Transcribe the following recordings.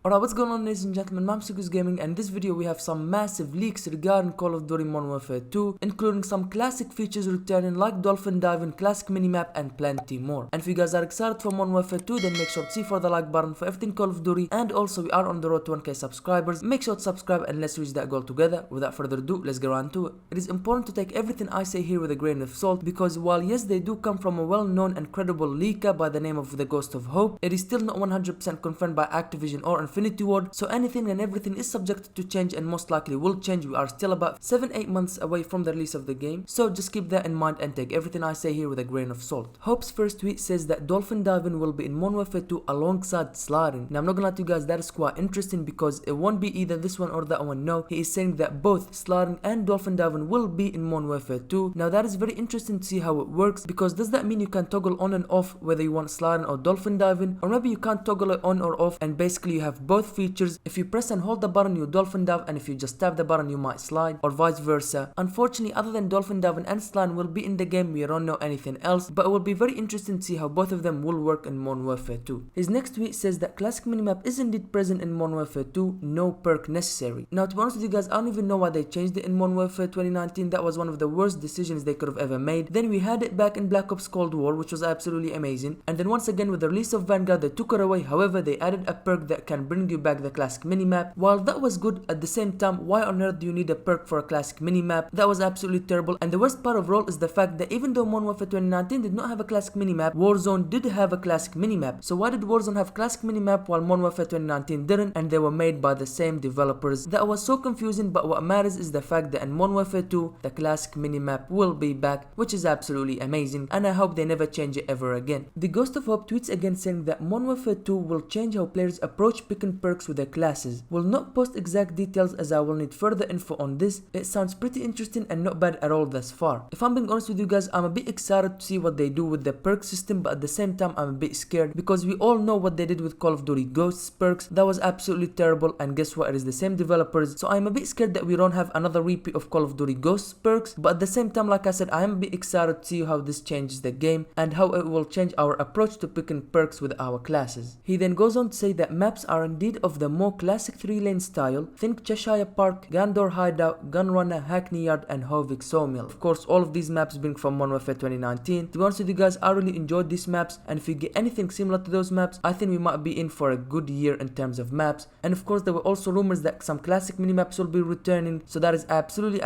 Alright, what's going on, ladies and gentlemen? I'm CTigirsGaming, and in this video we have some massive leaks regarding Call of Duty Modern Warfare 2, including some classic features returning like Dolphin Diving, classic minimap, and plenty more. And if you guys are excited for Modern Warfare 2, then make sure to see for the like button for everything Call of Duty, and also we are on the road to 1k subscribers. Make sure to subscribe and let's reach that goal together. Without further ado, let's get on to it. It is important to take everything I say here with a grain of salt, because while yes, they do come from a well-known and credible leaker by the name of the Ghost of Hope, it is still not 100% confirmed by Activision or Infinity Ward, so anything and everything is subject to change and most likely will change. We are still about 7-8 months away from the release of the game, so just keep that in mind and take everything I say here with a grain of salt. Hope's first tweet says that Dolphin Diving will be in Modern Warfare 2 alongside sliding. Now I'm not gonna lie to you guys, that is quite interesting because it won't be either this one or that one. No, he is saying that both sliding and Dolphin Diving will be in Modern Warfare 2. Now that is very interesting to see how it works, because does that mean you can toggle on and off whether you want sliding or Dolphin Diving, or maybe you can't toggle it on or off and basically you have both features? If you press and hold the button you Dolphin Dive, and if you just tap the button you might slide, or vice versa. Unfortunately, other than Dolphin Diving and sliding will be in the game, we don't know anything else, but it will be very interesting to see how both of them will work in Modern Warfare 2. His next tweet says that classic minimap is indeed present in Modern Warfare 2, no perk necessary. Now to be honest with you guys, I don't even know why they changed it in Modern Warfare 2019. That was one of the worst decisions they could have ever made. Then we had it back in Black Ops Cold War, which was absolutely amazing, and then once again with the release of Vanguard they took it away. However, they added a perk that can bring you back the classic minimap. While that was good, at the same time, why on earth do you need a perk for a classic minimap? That was absolutely terrible. And the worst part of all is the fact that even though Modern Warfare 2019 did not have a classic minimap, Warzone did have a classic minimap. So why did Warzone have classic minimap while Modern Warfare 2019 didn't, and they were made by the same developers? That was so confusing, but what matters is the fact that in Modern Warfare 2 the classic minimap will be back, which is absolutely amazing, and I hope they never change it ever again. The Ghost of Hope tweets again saying that Modern Warfare 2 will change how players approach picking perks with their classes. Will not post exact details as I will need further info on this. It sounds pretty interesting and not bad at all thus far. If I'm being honest with you guys, I'm a bit excited to see what they do with the perk system, but at the same time I'm a bit scared because we all know what they did with Call of Duty Ghosts perks. That was absolutely terrible, and guess what, it is the same developers, so I'm a bit scared that we don't have another repeat of Call of Duty Ghosts perks. But at the same time, like I said, I am a bit excited to see how this changes the game and how it will change our approach to picking perks with our classes. He then goes on to say that maps are indeed of the more classic 3-lane style. Think Cheshire Park, Gandor Hideout, Gunrunner, Hackney Yard, and Hovik Sawmill. Of course, all of these maps being from Modern Warfare 2019. To be honest with you guys, I really enjoyed these maps, and if we get anything similar to those maps, I think we might be in for a good year in terms of maps. And of course, there were also rumors that some classic minimaps will be returning, so that is absolutely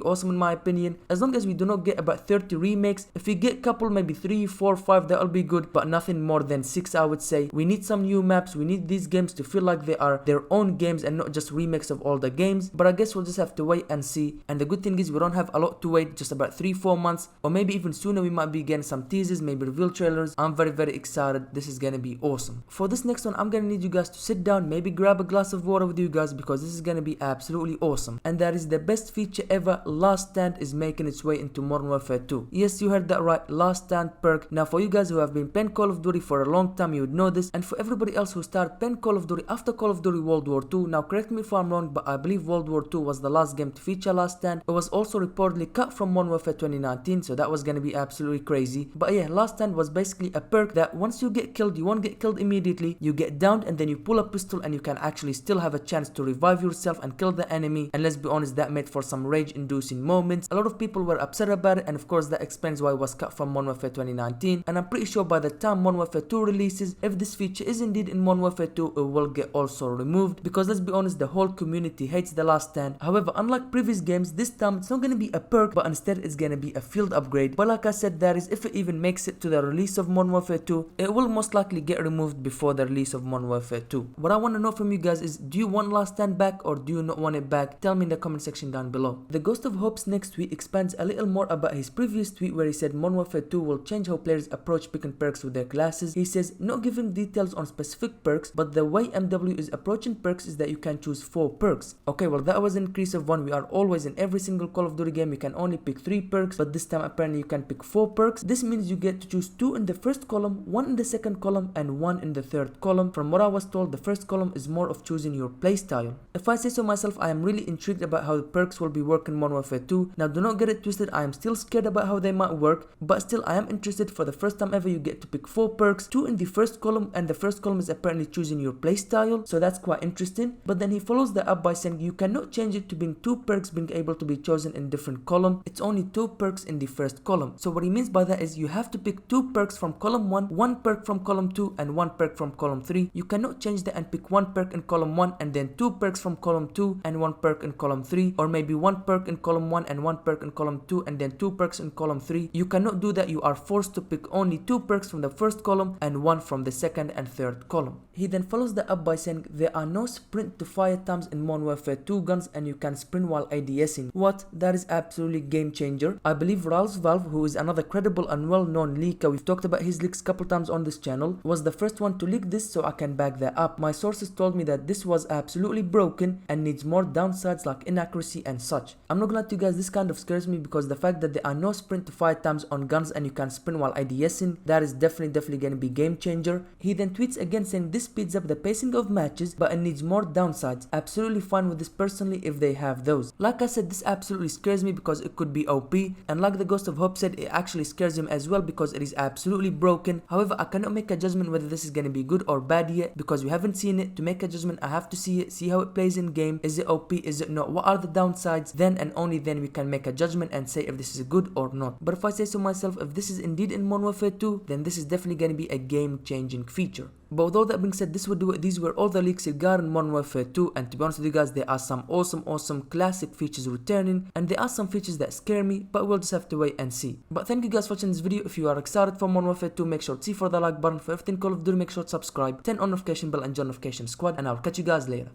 awesome in my opinion. As long as we do not get about 30 remakes, if we get a couple, maybe 3, 4, 5, that'll be good, but nothing more than 6 I would say. We need some new maps. We need these games to feel like they are their own games and not just remakes of all the games, but I guess we'll just have to wait and see. And the good thing is we don't have a lot to wait, just about 3-4 months, or maybe even sooner. We might be getting some teasers, maybe reveal trailers. I'm very excited. This is gonna be awesome. For this next one, I'm gonna need you guys to sit down, maybe grab a glass of water with you guys, because this is gonna be absolutely awesome. And that is the best feature ever. Last Stand is making its way into Modern Warfare 2. Yes, you heard that right, Last Stand perk. Now for you guys who have been playing Call of Duty for a long time, you would know this, and for everybody else who started playing Call of Duty after Call of Duty World War II, now correct me if I'm wrong, but I believe World War II was the last game to feature Last Stand. It was also reportedly cut from Modern Warfare 2019, so that was gonna be absolutely crazy. But yeah, Last Stand was basically a perk that once you get killed, you won't get killed immediately. You get downed and then you pull a pistol and you can actually still have a chance to revive yourself and kill the enemy. And let's be honest, that made for some rage-inducing moments. A lot of people were upset about it, and of course that explains why it was cut from Modern Warfare 2019. And I'm pretty sure by the time Modern Warfare 2 releases, if this feature is indeed in Modern Warfare 2, it will get also removed, because let's be honest, the whole community hates the Last Stand. However, unlike previous games, this time it's not gonna be a perk, but instead it's gonna be a field upgrade. But like I said, that is if it even makes it to the release of Modern Warfare 2. It will most likely get removed before the release of Modern Warfare 2. What I want to know from you guys is, do you want Last Stand back or do you not want it back? Tell me in the comment section down below. The Ghost of Hope's next tweet expands a little more about his previous tweet where he said Modern Warfare 2 will change how players approach picking perks with their classes. He says, not giving details on specific perks, but the way MW is approaching perks is that you can choose 4 perks. Okay, well that was an increase of 1. We are always in every single Call of Duty game you can only pick 3 perks, but this time apparently you can pick 4 perks. This means you get to choose 2 in the first column, 1 in the second column, and 1 in the third column. From what I was told, the first column is more of choosing your playstyle. If I say so myself, I am really intrigued about how the perks will be working in Modern Warfare 2. Now do not get it twisted, I am still scared about how they might work, but still I am interested. For the first time ever, you get to pick 4 perks, 2 in the first column, and the first column is apparently choosing your playstyle. playstyle, so that's quite interesting. But then he follows that up by saying you cannot change it to being 2 perks being able to be chosen in different column. It's only 2 perks in the first column. So what he means by that is you have to pick 2 perks from column 1, 1 perk from column 2 and 1 perk from column 3. You cannot change that and pick 1 perk in column 1 and then 2 perks from column 2 and 1 perk in column 3, or maybe 1 perk in column 1 and 1 perk in column 2 and then 2 perks in column 3. You cannot do that. You are forced to pick only 2 perks from the first column and 1 from the second and third column. He then follows that up by saying there are no sprint to fire times in Modern Warfare 2 guns and you can sprint while ADSing. What? That is absolutely game changer. I believe Ralph Valve, who is another credible and well-known leaker, we've talked about his leaks a couple times on this channel, was the first one to leak this, so I can back that up. My sources told me that this was absolutely broken and needs more downsides like inaccuracy and such. I'm not gonna lie to you guys, this kind of scares me because the fact that there are no sprint to fire times on guns and you can sprint while ADSing, that is definitely gonna be game changer. He then tweets again saying this speeds up the pacing of matches but it needs more downsides. Absolutely fine with this personally if they have those. Like I said, this absolutely scares me because it could be OP, and like the Ghost of Hope said, it actually scares him as well because it is absolutely broken. However, I cannot make a judgment whether this is gonna be good or bad yet because we haven't seen it. To make a judgment, I have to see it, see how it plays in game. Is it OP? Is it not? What are the downsides? Then and only then we can make a judgment and say if this is good or not. But if I say so myself, if this is indeed in Modern Warfare 2, then this is definitely gonna be a game-changing feature. But with all that being said, this would do it. These were all the leaks regarding Modern Warfare 2, and to be honest with you guys, there are some awesome classic features returning, and there are some features that scare me, but we'll just have to wait and see. But thank you guys for watching this video. If you are excited for Modern Warfare 2, make sure to see for the like button. For everything Call of Duty, make sure to subscribe, turn on notification bell and join notification squad, and I'll catch you guys later.